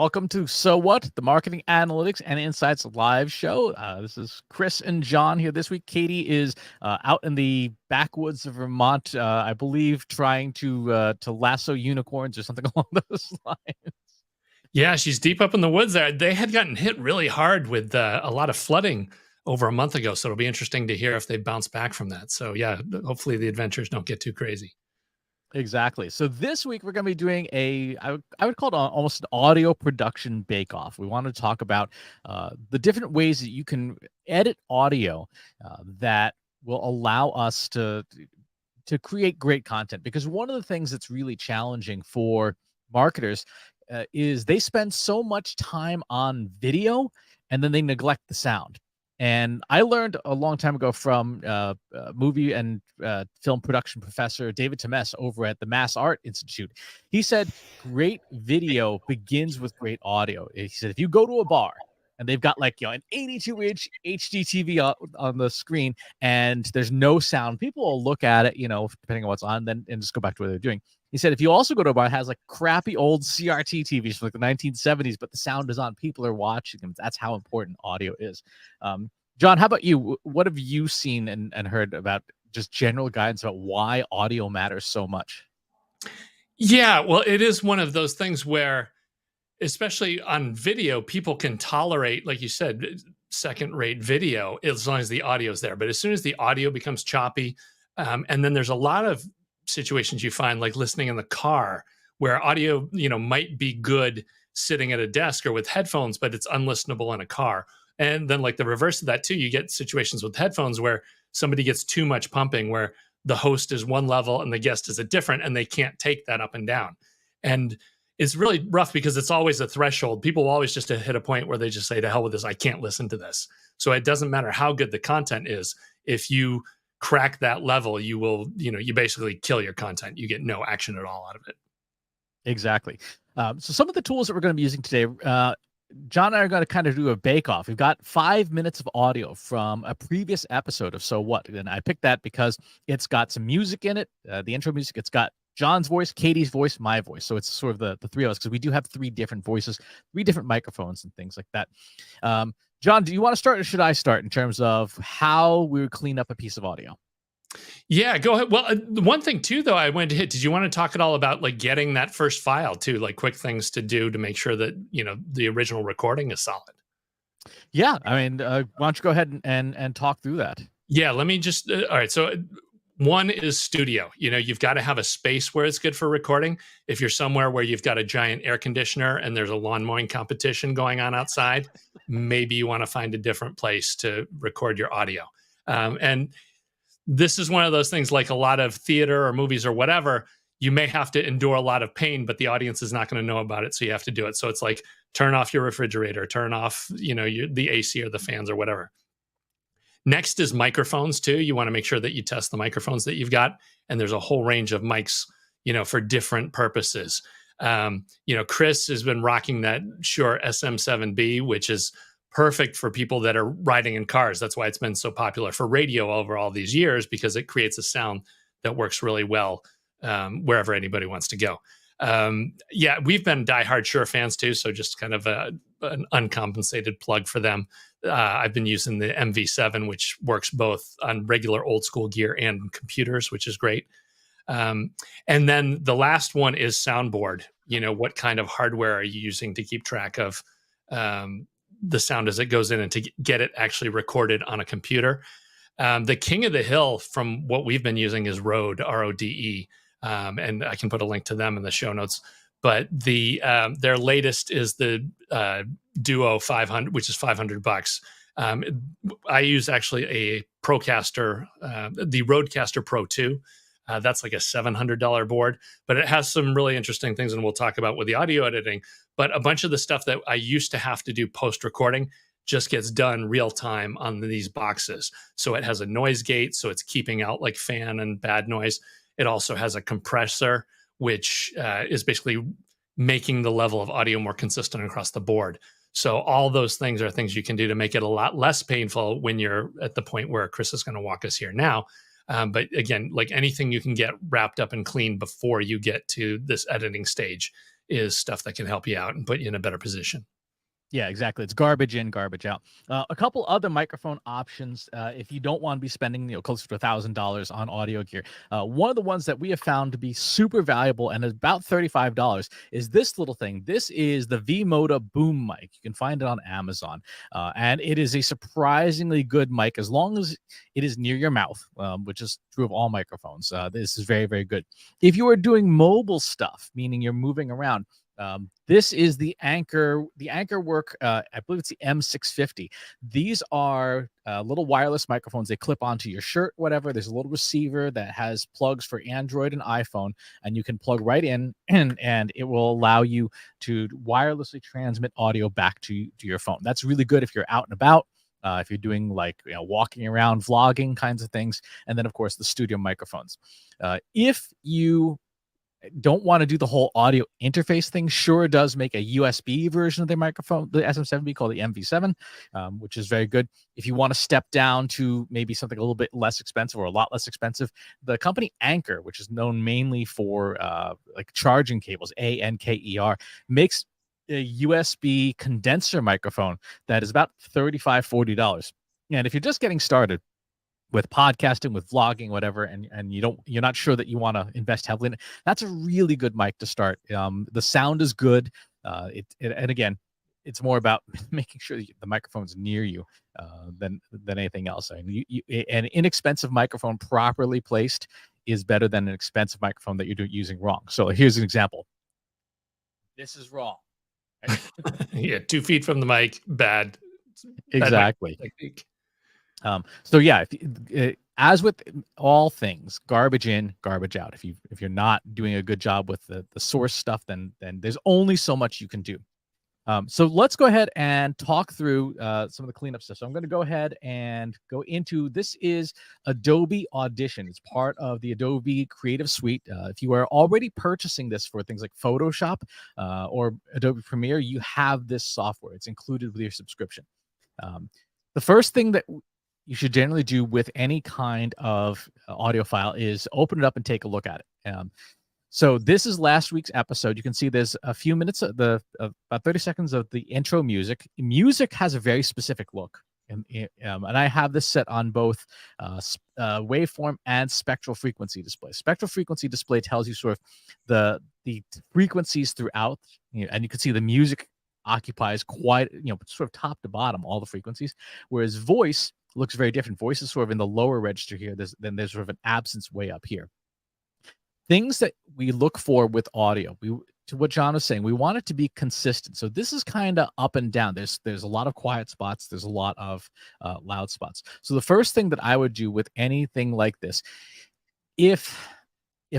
Welcome to So What, the Marketing Analytics and Insights live show. This is Chris and John here this week. Katie is out in the backwoods of Vermont, I believe, trying to lasso unicorns or something along those lines. Yeah, she's deep up in the woods there. They had gotten hit really hard with a lot of flooding over a month ago, so it'll be interesting to hear if they bounce back from that. So yeah, hopefully the adventures don't get too crazy. Exactly. So this week we're going to be doing I would call it almost an audio production bake-off. We want to talk about the different ways that you can edit audio that will allow us to create great content. Because one of the things that's really challenging for marketers is they spend so much time on video and then they neglect the sound. And I learned a long time ago from movie and film production professor David Temes over at the Mass Art Institute. He said, great video begins with great audio. He said, if you go to a bar and they've got like, an 82-inch HD TV on the screen and there's no sound, people will look at it, depending on what's on, and just go back to what they're doing. He said, if you also go to a bar that has like crappy old CRT TVs from like the 1970s, but the sound is on, people are watching them. That's how important audio is. John, how about you? What have you seen and heard about just general guidance about why audio matters so much? Yeah, well, it is one of those things where, especially on video, people can tolerate, like you said, second-rate video as long as the audio is there. But as soon as the audio becomes choppy, and then there's a lot of situations you find, like listening in the car, where audio, might be good sitting at a desk or with headphones, but it's unlistenable in a car. And then like the reverse of that too, you get situations with headphones where somebody gets too much pumping, where the host is one level and the guest is a different, and they can't take that up and down. And it's really rough because it's always a threshold. People will always just hit a point where they just say, to hell with this, I can't listen to this. So it doesn't matter how good the content is. If you crack that level, you will, you basically kill your content. You get no action at all out of it. Exactly. So some of the tools that we're going to be using today, John and I are going to kind of do a bake-off. We've got 5 minutes of audio from a previous episode of So What? And I picked that because it's got some music in it, the intro music. It's got John's voice, Katie's voice, my voice. So it's sort of the three of us, because we do have 3 different voices, 3 different microphones and things like that. John, do you want to start or should I start in terms of how we would clean up a piece of audio? Yeah, go ahead. Well, the one thing too, though, I wanted to hit, did you want to talk at all about like getting that first file too, like quick things to do to make sure that, the original recording is solid? Yeah. I mean, why don't you go ahead and talk through that? Yeah, let me just, all right. So one is studio. You've got to have a space where it's good for recording. If you're somewhere where you've got a giant air conditioner and there's a lawn mowing competition going on outside, maybe you want to find a different place to record your audio. And this is one of those things, like a lot of theater or movies or whatever, you may have to endure a lot of pain, but the audience is not going to know about it. So you have to do it. So it's like, turn off your refrigerator, turn off, the AC or the fans or whatever. Next is microphones too. You want to make sure that you test the microphones that you've got. And there's a whole range of mics, for different purposes. Chris has been rocking that Shure SM7B, which is perfect for people that are riding in cars. That's why it's been so popular for radio over all these years, because it creates a sound that works really well wherever anybody wants to go. Yeah, we've been diehard Shure fans too, so just kind of an uncompensated plug for them. I've been using the MV7, which works both on regular old school gear and computers, which is great. And then the last one is soundboard. What kind of hardware are you using to keep track of the sound as it goes in and to get it actually recorded on a computer? The king of the hill from what we've been using is Rode, RODE. And I can put a link to them in the show notes. But their latest is the Duo 500, which is $500. I use actually a Procaster, the Rodecaster Pro 2. That's like a $700 board, but it has some really interesting things, and we'll talk about with the audio editing. But a bunch of the stuff that I used to have to do post-recording just gets done real time on these boxes. So it has a noise gate, so it's keeping out like fan and bad noise. It also has a compressor, which is basically making the level of audio more consistent across the board. So all those things are things you can do to make it a lot less painful when you're at the point where Chris is going to walk us here now. But again, like anything you can get wrapped up and clean before you get to this editing stage is stuff that can help you out and put you in a better position. Yeah, exactly. It's garbage in, garbage out. A couple other microphone options if you don't want to be spending closer to $1,000 on audio gear. One of the ones that we have found to be super valuable and is about $35 is this little thing. This is the V-Moda Boom Mic. You can find it on Amazon, and it is a surprisingly good mic as long as it is near your mouth, which is true of all microphones. This is very, very good. If you are doing mobile stuff, meaning you're moving around, this is the Anchor work. I believe it's the M650. These are little wireless microphones. They clip onto your shirt, whatever. There's a little receiver that has plugs for Android and iPhone, and you can plug right in, and it will allow you to wirelessly transmit audio back to your phone. That's really good if you're out and about. If you're doing walking around, vlogging kinds of things, and then of course the studio microphones. If you don't want to do the whole audio interface thing, Shure does make a USB version of their microphone, the SM7B, called the MV7, which is very good. If you want to step down to maybe something a little bit less expensive or a lot less expensive, the company Anker, which is known mainly for charging cables, ANKER, makes a USB condenser microphone that is about $35-$40. And if you're just getting started with podcasting, with vlogging, whatever, and you're not sure that you want to invest heavily in it, that's a really good mic to start. The sound is good. And again, it's more about making sure that the microphone's near you than anything else. I mean, an inexpensive microphone properly placed is better than an expensive microphone that you're using wrong. So here's an example. This is wrong. Yeah, 2 feet from the mic, bad. Exactly. So yeah, as with all things, garbage in, garbage out. If you're not doing a good job with the source stuff, then there's only so much you can do. So let's go ahead and talk through some of the cleanup stuff. So I'm going to go ahead and go into, this is Adobe Audition. It's part of the Adobe Creative Suite. If you are already purchasing this for things like Photoshop or Adobe Premiere, you have this software. It's included with your subscription. The first thing that you should generally do with any kind of audio file is open it up and take a look at it. So this is last week's episode. You can see there's a few minutes of about 30 seconds of the intro music. Music has a very specific look. And I have this set on both waveform and spectral frequency display. Spectral frequency display tells you sort of the frequencies throughout, and you can see the music occupies quite, sort of top to bottom, all the frequencies, whereas voice looks very different. Voice is sort of in the lower register here. There's sort of an absence way up here. Things that we look for with audio, to what John was saying, we want it to be consistent. So this is kind of up and down. There's a lot of quiet spots. There's a lot of loud spots. So the first thing that I would do with anything like this, if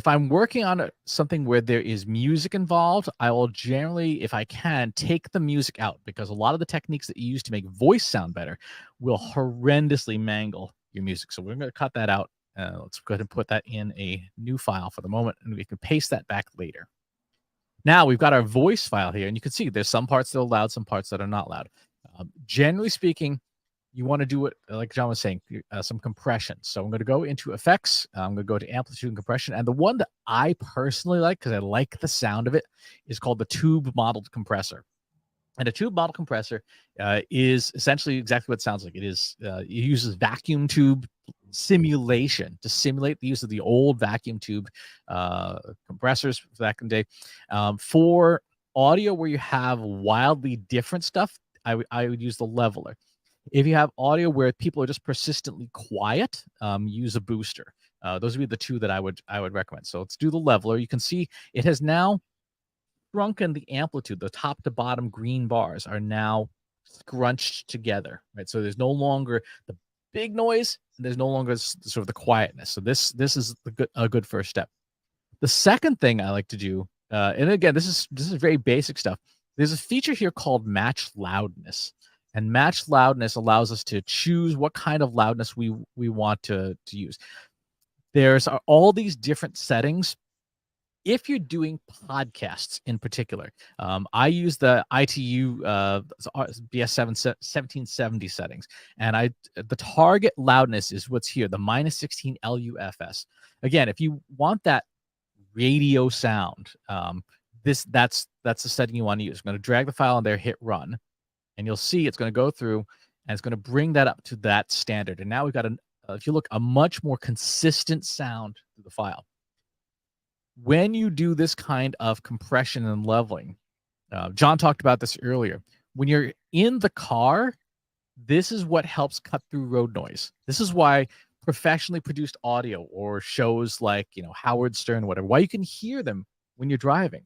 I'm working on something where there is music involved, I will generally, if I can, take the music out, because a lot of the techniques that you use to make voice sound better will horrendously mangle your music. So we're going to cut that out. Let's go ahead and put that in a new file for the moment, and we can paste that back later. Now we've got our voice file here, and you can see there's some parts that are loud, some parts that are not loud. Generally speaking, you want to do it, like John was saying, some compression. So I'm going to go into effects. I'm going to go to amplitude and compression. And the one that I personally like, because I like the sound of it, is called the tube modeled compressor. And a tube model compressor is essentially exactly what it sounds like. It is, it uses vacuum tube simulation to simulate the use of the old vacuum tube compressors back in the day. For audio where you have wildly different stuff, I would use the leveler. If you have audio where people are just persistently quiet, use a booster. Those would be the two that I would recommend. So let's do the leveler. You can see it has now shrunken the amplitude. The top to bottom green bars are now scrunched together, right? So there's no longer the big noise, and there's no longer sort of the quietness. So this is a good first step. The second thing I like to do, and again, this is very basic stuff. There's a feature here called match loudness. And match loudness allows us to choose what kind of loudness we want to use. There's all these different settings. If you're doing podcasts in particular, I use the ITU BS 1770 settings, and the target loudness is what's here, the -16 LUFS. Again, if you want that radio sound, that's that's the setting you want to use. I'm going to drag the file in there, hit run, and you'll see it's going to go through and it's going to bring that up to that standard. And now we've got, if you look, a much more consistent sound through the file. When you do this kind of compression and leveling, John talked about this earlier. When you're in the car, this is what helps cut through road noise. This is why professionally produced audio or shows like, Howard Stern, whatever, why you can hear them when you're driving.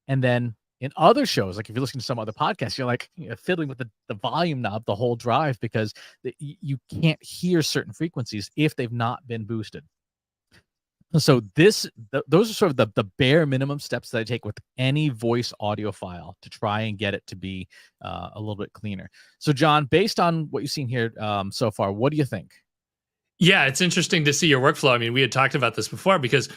And then in other shows, like if you're listening to some other podcast, you're like fiddling with the volume knob the whole drive because you can't hear certain frequencies if they've not been boosted. So those are sort of the bare minimum steps that I take with any voice audio file to try and get it to be a little bit cleaner. So John, based on what you've seen here so far, what do you think? Yeah, it's interesting to see your workflow. I mean, we had talked about this before because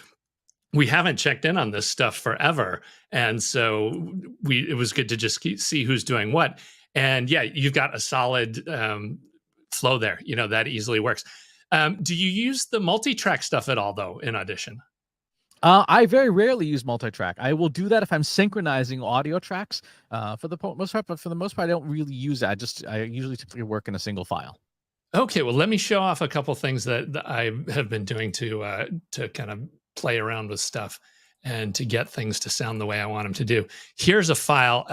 we haven't checked in on this stuff forever. And so it was good to just see who's doing what. And yeah, you've got a solid flow there, that easily works. Do you use the multi-track stuff at all, though, in Audition? I very rarely use multi-track. I will do that if I'm synchronizing audio tracks for the most part, but for the most part, I don't really use that. I usually typically work in a single file. Okay, well, let me show off a couple things that I have been doing to kind of play around with stuff and to get things to sound the way I want them to do. Here's a file.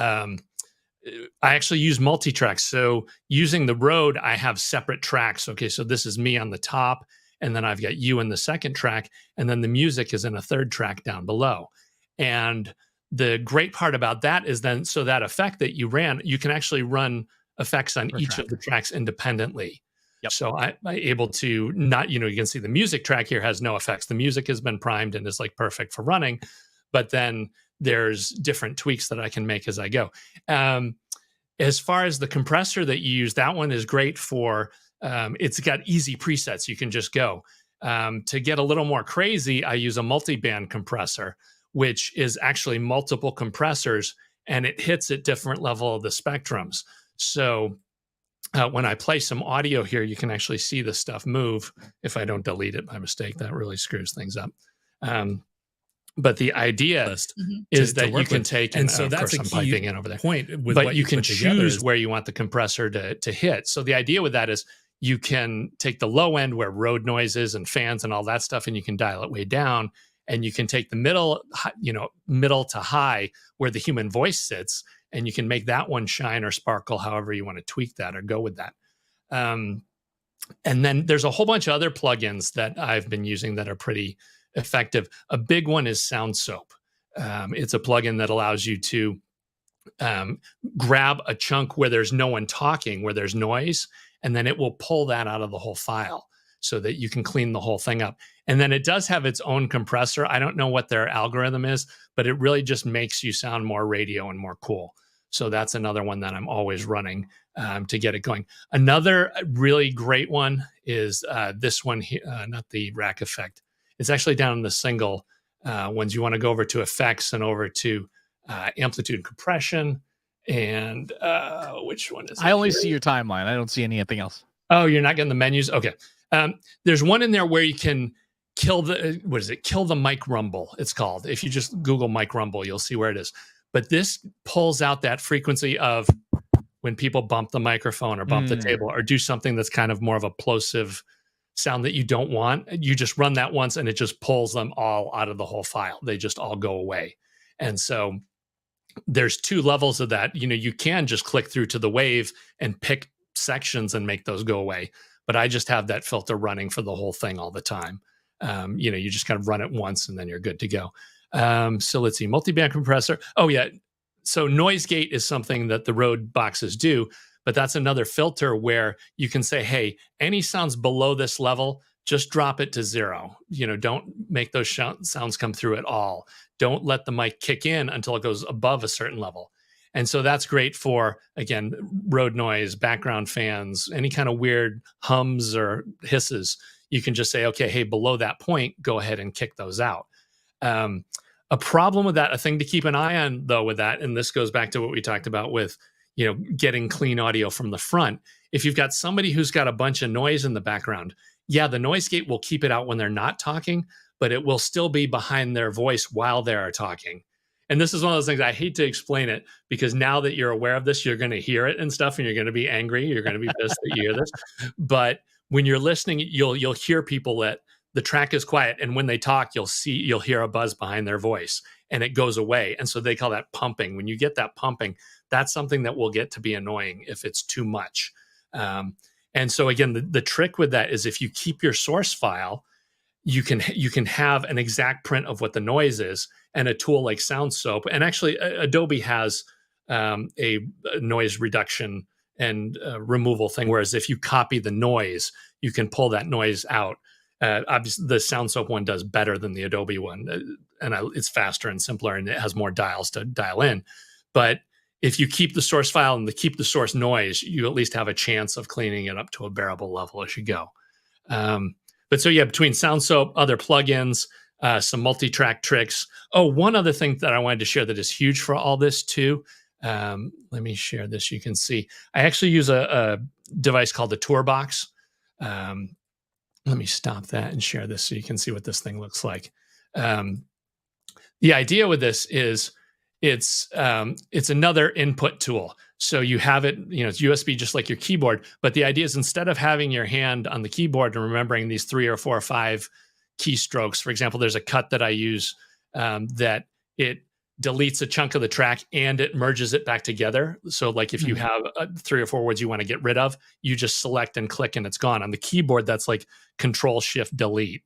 I actually use multi-tracks. So using the Rode, I have separate tracks. Okay, so this is me on the top, and then I've got you in the second track, and then the music is in a third track down below. And the great part about that is then, so that effect that you ran, you can actually run effects on each of the tracks independently. Yep. So I'm able to not, you can see the music track here has no effects. The music has been primed and is like perfect for running, but then there's different tweaks that I can make as I go. As far as the compressor that you use, that one is great for, it's got easy presets. You can just go. To get a little more crazy, I use a multi-band compressor, which is actually multiple compressors, and it hits at different level of the spectrums. So when I play some audio here, you can actually see the stuff move. If I don't delete it by mistake, that really screws things up. But the idea is that you can take, and so that's a key in over there. Point. But you can choose where you want the compressor to hit. So the idea with that is you can take the low end where road noises and fans and all that stuff, and you can dial it way down. And you can take the middle to high where the human voice sits, and you can make that one shine or sparkle, however you want to tweak that or go with that. And then there's a whole bunch of other plugins that I've been using that are pretty effective. A big one is Sound Soap. It's a plugin that allows you to grab a chunk where there's no one talking, where there's noise, and then it will pull that out of the whole file so that you can clean the whole thing up. And then it does have its own compressor. I don't know what their algorithm is, but it really just makes you sound more radio and more cool. So that's another one that I'm always running to get it going. Another really great one is this one here, not the rack effect. It's actually down in the single ones. You want to go over to effects and over to amplitude compression. And which one is it? I only see your timeline. I don't see anything else. Oh, you're not getting the menus? Okay. There's one in there where you can kill the mic rumble, it's called. If you just Google mic rumble, you'll see where it is. But this pulls out that frequency of when people bump the microphone or bump the table or do something that's kind of more of a plosive sound that you don't want. You just run that once and it just pulls them all out of the whole file. They just all go away. And so there's two levels of that. You can just click through to the wave and pick sections and make those go away. But I just have that filter running for the whole thing all the time. You just kind of run it once and then you're good to go. So let's see, multi-band compressor. Oh yeah. So noise gate is something that the Rode boxes do, but that's another filter where you can say, hey, any sounds below this level, just drop it to 0. Don't make those sounds come through at all. Don't let the mic kick in until it goes above a certain level. And so that's great for, again, road noise, background fans, any kind of weird hums or hisses. You can just say, okay, hey, below that point, go ahead and kick those out. A problem with that, a thing to keep an eye on, though, with that, and this goes back to what we talked about with, getting clean audio from the front. If you've got somebody who's got a bunch of noise in the background, yeah, the noise gate will keep it out when they're not talking, but it will still be behind their voice while they're talking. And this is one of those things I hate to explain it, because now that you're aware of this, you're going to hear it and stuff, and you're going to be angry. You're going to be pissed that you hear this. But when you're listening, you'll hear people that the track is quiet, and when they talk, you'll hear a buzz behind their voice, and it goes away. And so they call that pumping. When you get that pumping, that's something that will get to be annoying if it's too much. And so again, the trick with that is if you keep your source file, you can have an exact print of what the noise is, and a tool like SoundSoap. And actually, Adobe has a noise reduction and removal thing. Whereas if you copy the noise, you can pull that noise out. Obviously, the SoundSoap one does better than the Adobe one, it's faster and simpler, and it has more dials to dial in. But if you keep the source file and keep the source noise, you at least have a chance of cleaning it up to a bearable level as you go. But so yeah, between SoundSoap, other plugins, some multi-track tricks. Oh, one other thing that I wanted to share that is huge for all this too. Let me share this. You can see I actually use a device called the Tourbox. Let me stop that and share this so you can see what this thing looks like. The idea with this is it's another input tool. So you have it, it's USB just like your keyboard. But the idea is, instead of having your hand on the keyboard and remembering these 3 or 4 or 5 keystrokes, for example, there's a cut that I use that it deletes a chunk of the track and it merges it back together. So like if you have 3 or 4 words you want to get rid of, you just select and click and it's gone. On the keyboard, that's like Control-Shift-Delete.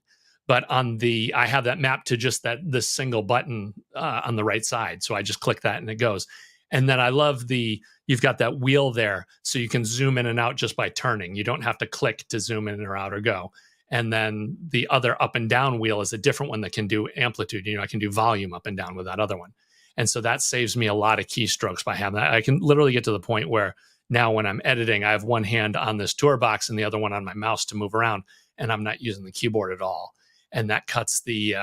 But I have that mapped to just this single button on the right side. So I just click that and it goes. And then I love you've got that wheel there, so you can zoom in and out just by turning. You don't have to click to zoom in or out or go. And then the other up and down wheel is a different one that can do amplitude. I can do volume up and down with that other one. And so that saves me a lot of keystrokes by having that. I can literally get to the point where now when I'm editing, I have one hand on this Tourbox and the other one on my mouse to move around, and I'm not using the keyboard at all. And that cuts the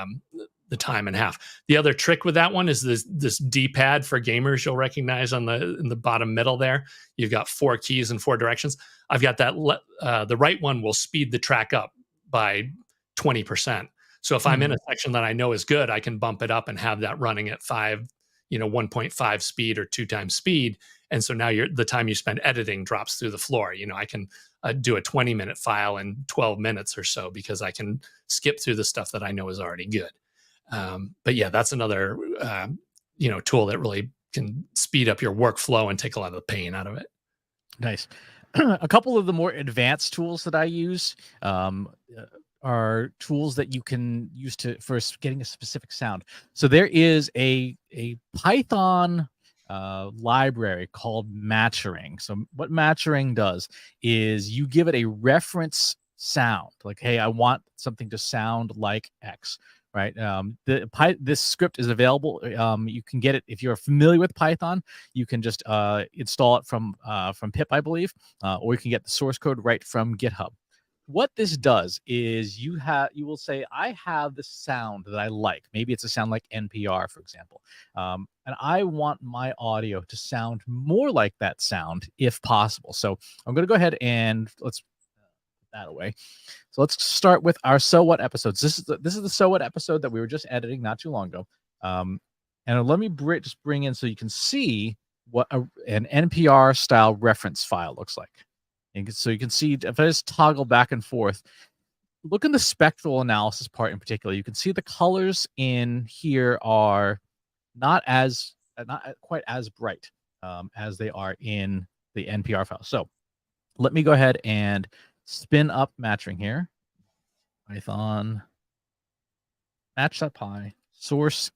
time in half. The other trick with that one is this D-pad for gamers. You'll recognize in the bottom middle there. You've got 4 keys in 4 directions. I've got that. The right one will speed the track up by 20%. So if I'm in a section that I know is good, I can bump it up and have that running at 1.5 speed or 2 times speed. And so now the time you spend editing drops through the floor. I can do a 20-minute file in 12 minutes or so, because I can skip through the stuff that I know is already good. But yeah, that's another tool that really can speed up your workflow and take a lot of the pain out of it. Nice. A couple of the more advanced tools that I use are tools that you can use for getting a specific sound. So there is a Python library called Matchering. So what Matchering does is you give it a reference sound, like, hey, I want something to sound like X. Right. This script is available. You can get it if you're familiar with Python. You can just install it from pip, I believe, or you can get the source code right from GitHub. What this does is you will say, I have this sound that I like. Maybe it's a sound like NPR, for example, and I want my audio to sound more like that sound if possible. So I'm going to go ahead and let's that away. So let's start with our So What episodes. This is the So What episode that we were just editing not too long ago. And let me just bring in so you can see what an NPR style reference file looks like. And so you can see, if I just toggle back and forth, look in the spectral analysis part in particular, you can see the colors in here are not quite as bright as they are in the NPR file. So let me go ahead and spin up Matching here. Python match.py source.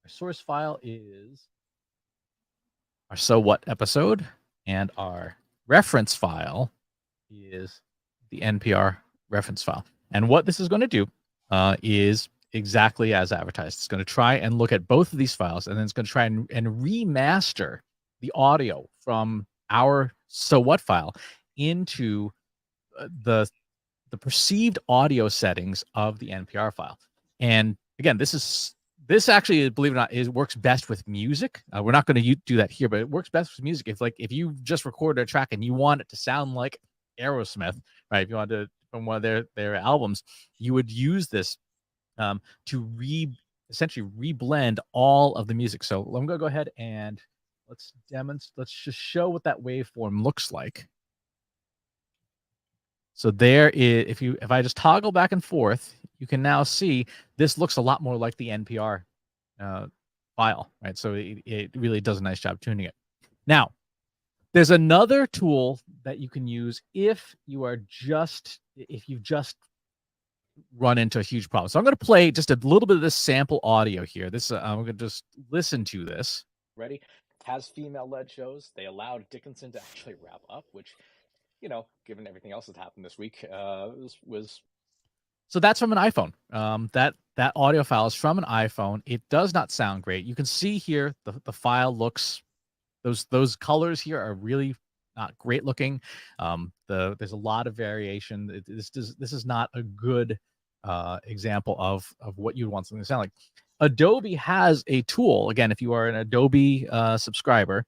Our source file is our So What episode, and our reference file is the NPR reference file. And what this is going to do is exactly as advertised. It's going to try and look at both of these files, and then it's going to try and remaster the audio from our So What file into the perceived audio settings of the NPR file. And again, this actually, believe it or not, works best with music. We're not going to do that here, but it works best with music. If you just recorded a track and you want it to sound like Aerosmith, right? If you want to from one of their albums, you would use this to essentially reblend all of the music. So I'm going to go ahead and let's demonstrate. Let's just show what that waveform looks like. So there is, if I just toggle back and forth, you can now see this looks a lot more like the NPR file, right? So it really does a nice job tuning it. Now, there's another tool that you can use if you've just run into a huge problem. So I'm going to play just a little bit of this sample audio here. I'm going to just listen to this. Ready? Has female-led shows. They allowed Dickinson to actually wrap up, which, given everything else that happened this week, was. So that's from an iPhone. That audio file is from an iPhone. It does not sound great. You can see here the file looks. Those colors here are really not great looking. There's a lot of variation. This is not a good example of what you'd want something to sound like. Adobe has a tool. Again, if you are an Adobe subscriber,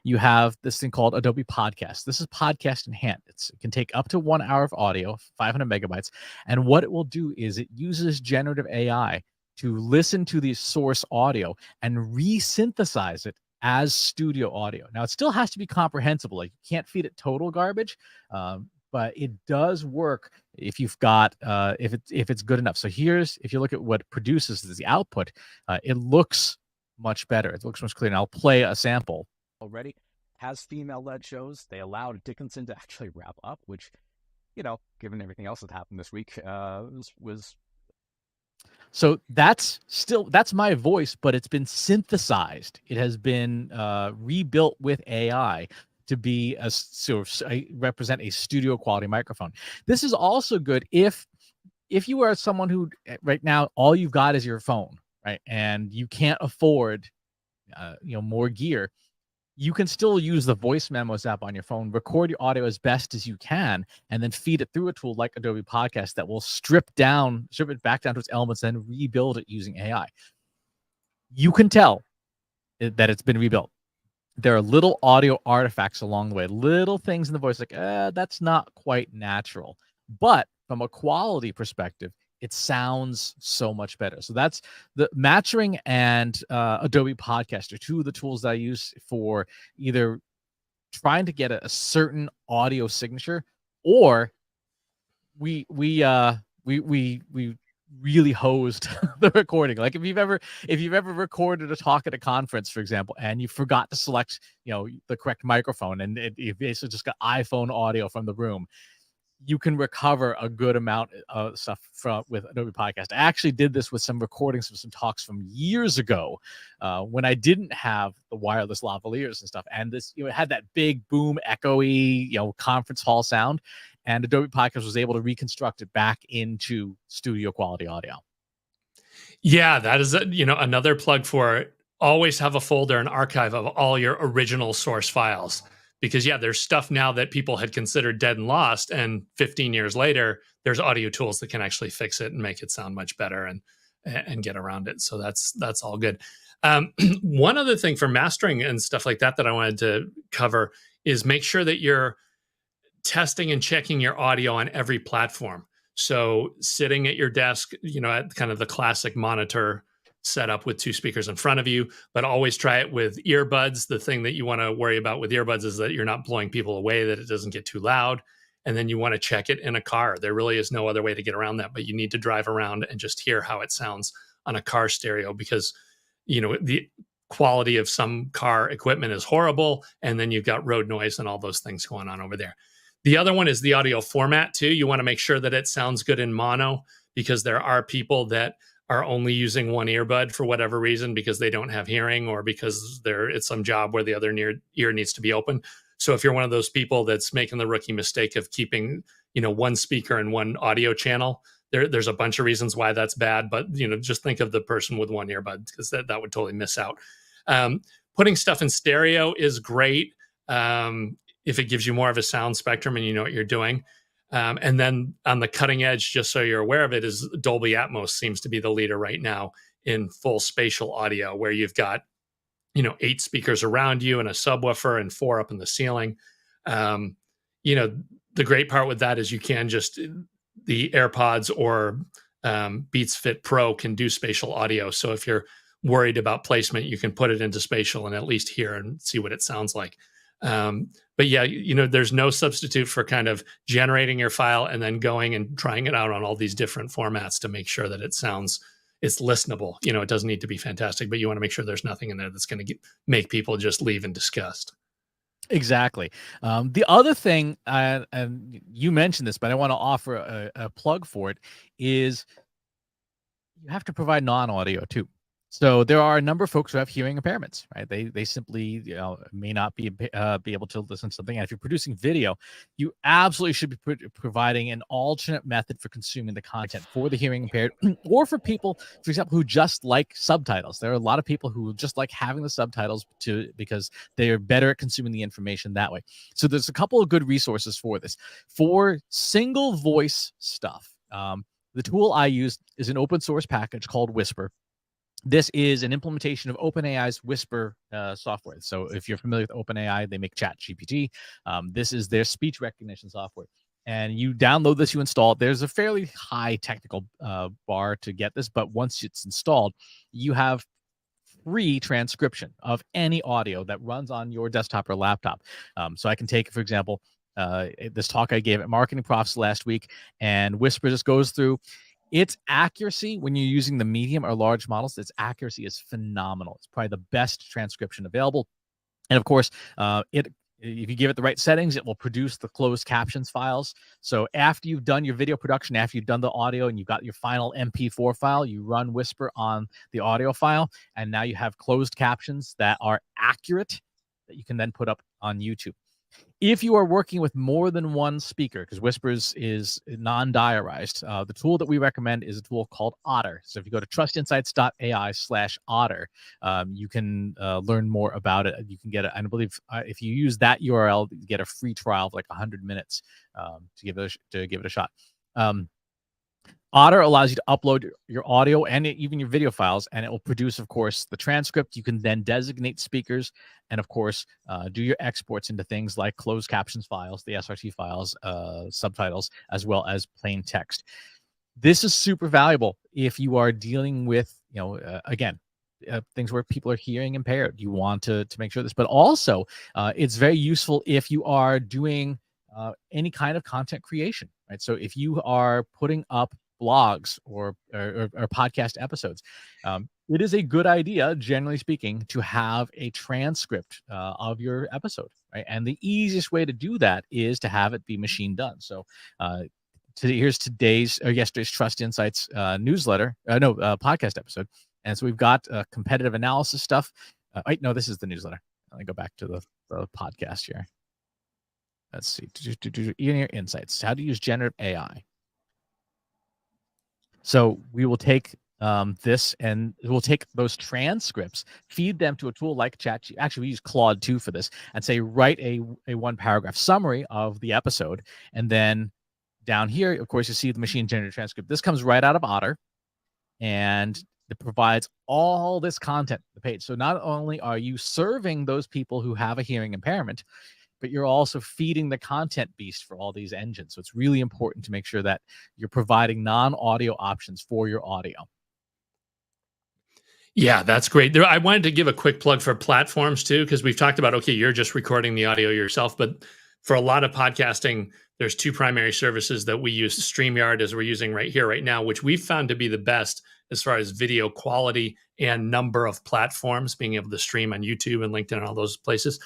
you have this thing called Adobe Podcast. This is Podcast in Hand. It can take up to 1 hour of audio, 500 megabytes. And what it will do is it uses generative AI to listen to the source audio and re-synthesize it as studio audio. Now, it still has to be comprehensible. Like, you can't feed it total garbage, but it does work if you've got if it's good enough. So if you look at what produces as the output, it looks much better. It looks much cleaner. I'll play a sample. Already has female-led shows. They allowed Dickinson to actually wrap up, which, given everything else that happened this week, was. So that's my voice, but it's been synthesized. It has been rebuilt with AI to be a sort of represent a studio quality microphone. This is also good if you are someone who right now all you've got is your phone, right, and you can't afford more gear. You can still use the voice memos app on your phone, record your audio as best as you can, and then feed it through a tool like Adobe Podcast that will strip it back down to its elements and rebuild it using AI. You can tell that it's been rebuilt. There are little audio artifacts along the way, little things in the voice like, that's not quite natural. But from a quality perspective, it sounds so much better. So that's the Matching and Adobe Podcast are two of the tools that I use for either trying to get a certain audio signature, or we really hosed the recording. Like if you've ever recorded a talk at a conference, for example, and you forgot to select the correct microphone, and you basically just got iPhone audio from the room, you can recover a good amount of stuff with Adobe Podcast. I actually did this with some recordings of some talks from years ago when I didn't have the wireless lavaliers and stuff. And this, it had that big boom, echoey, conference hall sound. And Adobe Podcast was able to reconstruct it back into studio quality audio. Yeah, that is another plug for always have a folder, an archive of all your original source files. Because there's stuff now that people had considered dead and lost, and 15 years later, there's audio tools that can actually fix it and make it sound much better and get around it. So that's all good. One other thing for mastering and stuff like that I wanted to cover is make sure that you're testing and checking your audio on every platform. So sitting at your desk, at kind of the classic monitor setup with two speakers in front of you, but always try it with earbuds. The thing that you want to worry about with earbuds is that you're not blowing people away, that it doesn't get too loud. And then you want to check it in a car. There really is no other way to get around that, but you need to drive around and just hear how it sounds on a car stereo, because the quality of some car equipment is horrible, and then you've got road noise and all those things going on over there. The other one is the audio format too. You want to make sure that it sounds good in mono, because there are people that are only using one earbud for whatever reason, because they don't have hearing, or because it's some job where the other ear needs to be open. So if you're one of those people that's making the rookie mistake of keeping, one speaker and one audio channel, there's a bunch of reasons why that's bad, but just think of the person with one earbud, because that would totally miss out. Putting stuff in stereo is great if it gives you more of a sound spectrum and you know what you're doing. And then on the cutting edge, just so you're aware of it, is Dolby Atmos seems to be the leader right now in full spatial audio, where you've got 8 speakers around you and a subwoofer and 4 up in the ceiling. The great part with that is you can just the AirPods or Beats Fit Pro can do spatial audio. So if you're worried about placement, you can put it into spatial and at least hear and see what it sounds like. But yeah, there's no substitute for kind of generating your file and then going and trying it out on all these different formats to make sure that it's listenable. It doesn't need to be fantastic, but you want to make sure there's nothing in there that's going to make people just leave in disgust. Exactly. The other thing, and you mentioned this, but I want to offer a plug for it, is you have to provide non-audio too. So there are a number of folks who have hearing impairments, right? They simply may not be able to listen to something. And if you're producing video, you absolutely should be providing an alternate method for consuming the content for the hearing impaired, or for people, for example, who just like subtitles. There are a lot of people who just like having the subtitles because they are better at consuming the information that way. So there's a couple of good resources for this. For single voice stuff, the tool I use is an open source package called Whisper. This is an implementation of OpenAI's Whisper software. So if you're familiar with OpenAI, they make ChatGPT. This is their speech recognition software. And you download this, you install it. There's a fairly high technical bar to get this, but once it's installed, you have free transcription of any audio that runs on your desktop or laptop. So I can take, for example, this talk I gave at Marketing Profs last week, and Whisper just goes through. Its accuracy, when you're using the medium or large models, its accuracy is phenomenal. It's probably the best transcription available. And of course, if you give it the right settings, it will produce the closed captions files. So after you've done your video production, after you've done the audio and you've got your final MP4 file, you run Whisper on the audio file, and now you have closed captions that are accurate that you can then put up on YouTube. If you are working with more than one speaker, because Whispers is non-diarized, the tool that we recommend is a tool called Otter. So if you go to trustinsights.ai/Otter, you can learn more about it. You can get it. I believe if you use that URL, you get a free trial of like 100 minutes to give it a shot. Otter allows you to upload your audio and even your video files, and it will produce, of course, the transcript. You can then designate speakers and, of course, do your exports into things like closed captions files, the SRT files, subtitles, as well as plain text. This is super valuable if you are dealing with, again, things where people are hearing impaired. You want to make sure this, but also it's very useful if you are doing any kind of content creation, right? So if you are putting up blogs or podcast episodes, it is a good idea, generally speaking, to have a transcript of your episode, right? And the easiest way to do that is to have it be machine done. So here's yesterday's Trust Insights podcast episode. And so we've got competitive analysis stuff. No, this is the newsletter. Let me go back to the podcast here. Let's see. Insights. How to use generative AI. So we will take this, and we'll take those transcripts, feed them to a tool like ChatGPT. Actually, we use Claude 2 for this, and say, write a one-paragraph summary of the episode. And then down here, of course, you see the machine-generated transcript. This comes right out of Otter, and it provides all this content on the page. So not only are you serving those people who have a hearing impairment, but you're also feeding the content beast for all these engines. So it's really important to make sure that you're providing non-audio options for your audio. Yeah, that's great. I wanted to give a quick plug for platforms too, because we've talked about, okay, you're just recording the audio yourself, but for a lot of podcasting, there's two primary services that we use. StreamYard, as we're using right here, right now, which we've found to be the best as far as video quality and number of platforms, being able to stream on YouTube and LinkedIn and all those places.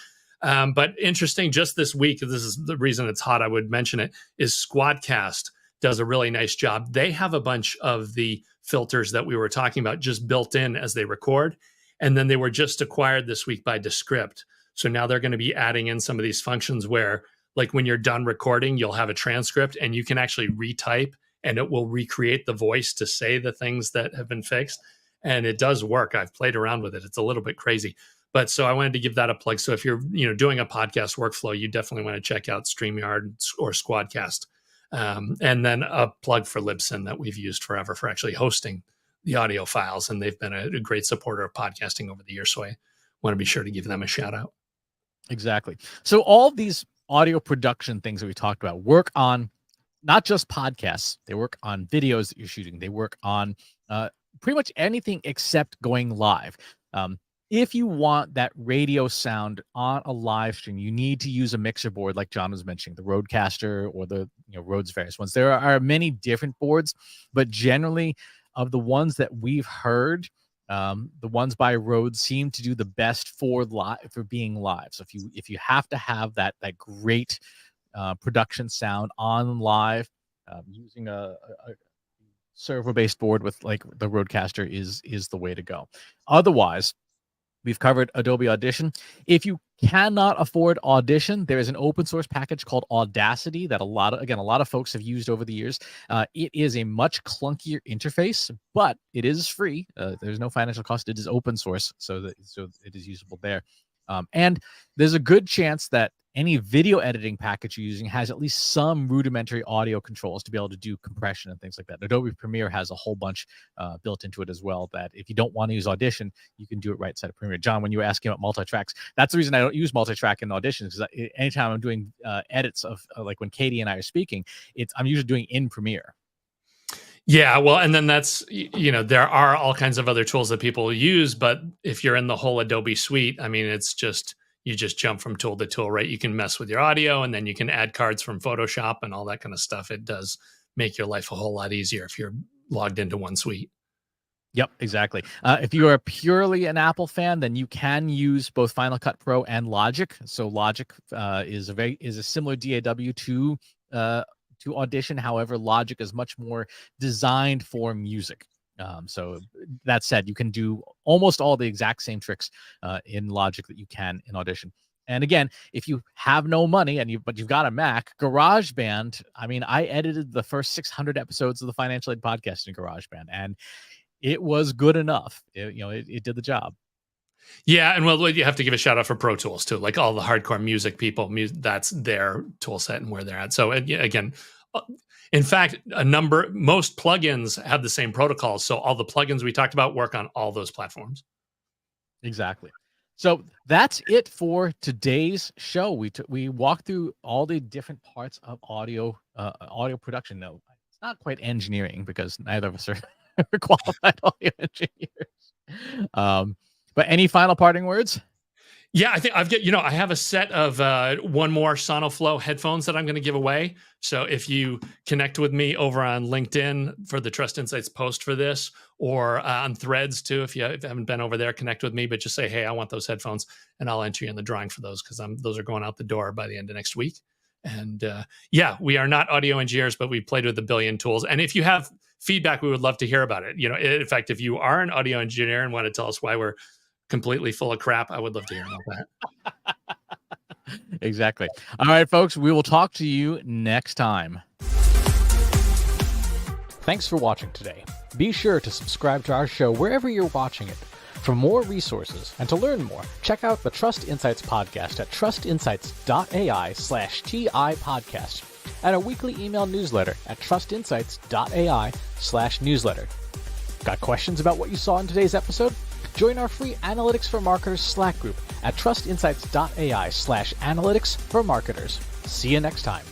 But interesting, just this week, this is the reason it's hot, I would mention it, is Squadcast does a really nice job. They have a bunch of the filters that we were talking about just built in as they record. And then they were just acquired this week by Descript. So now they're going to be adding in some of these functions where, like, when you're done recording, you'll have a transcript and you can actually retype and it will recreate the voice to say the things that have been fixed. And it does work. I've played around with it. It's a little bit crazy. But so I wanted to give that a plug. So if you're doing a podcast workflow, you definitely want to check out StreamYard or Squadcast. And then a plug for Libsyn that we've used forever for actually hosting the audio files. And they've been a great supporter of podcasting over the years. So I want to be sure to give them a shout out. Exactly. So all these audio production things that we talked about work on not just podcasts. They work on videos that you're shooting. They work on pretty much anything except going live. If you want that radio sound on a live stream, you need to use a mixer board like John was mentioning, the Rodecaster or the Rode's various ones. There are many different boards, but generally of the ones that we've heard, the ones by Rode seem to do the best for being live. So if you have to have that great production sound on live, using a server-based board with like the Rodecaster is the way to go. Otherwise, we've covered Adobe Audition. If you cannot afford Audition, there is an open source package called Audacity that a lot of folks have used over the years. It is a much clunkier interface, but it is free. There's no financial cost. It is open source, so it is usable there. And there's a good chance that any video editing package you're using has at least some rudimentary audio controls to be able to do compression and things like that. Adobe Premiere has a whole bunch built into it as well, that if you don't want to use Audition, you can do it right inside of Premiere. John, when you were asking about multi-tracks, that's the reason I don't use multi-track in Audition, because anytime I'm doing edits of like when Katie and I are speaking, I'm usually doing in Premiere. Yeah, well, and then that's, there are all kinds of other tools that people use, but if you're in the whole Adobe suite, I mean, it's just, you just jump from tool to tool, right? You can mess with your audio, and then you can add cards from Photoshop and all that kind of stuff. It does make your life a whole lot easier if you're logged into one suite. Yep, exactly. If you are purely an Apple fan, then you can use both Final Cut Pro and Logic. So Logic is a similar DAW to Audition. However, Logic is much more designed for music. So that said, you can do almost all the exact same tricks in Logic that you can in Audition. And again, if you have no money but you've got a Mac, GarageBand. I mean, I edited the first 600 episodes of the Financial Aid podcast in GarageBand, and it was good enough. It did the job. Yeah, and well, you have to give a shout out for Pro Tools too. Like all the hardcore music people, that's their tool set and where they're at. So again, in fact, most plugins have the same protocols. So all the plugins we talked about work on all those platforms. Exactly. So that's it for today's show. We walked through all the different parts of audio production. No, it's not quite engineering, because neither of us are qualified audio engineers. But any final parting words? Yeah, I think I have a set of one more Sonoflow headphones that I'm going to give away. So if you connect with me over on LinkedIn for the Trust Insights post for this, or on Threads too, if you haven't been over there, connect with me, but just say, hey, I want those headphones, and I'll enter you in the drawing for those, because those are going out the door by the end of next week. And we are not audio engineers, but we played with a billion tools. And if you have feedback, we would love to hear about it. In fact, if you are an audio engineer and want to tell us why we're completely full of crap, I would love to hear about that. Exactly. All right, folks, we will talk to you next time. Thanks for watching today. Be sure to subscribe to our show wherever you're watching it. For more resources and to learn more, check out the Trust Insights podcast at trustinsights.ai/TI podcast, and our weekly email newsletter at trustinsights.ai/newsletter. Got questions about what you saw in today's episode? Join our free Analytics for Marketers Slack group at trustinsights.ai/analytics for marketers. See you next time.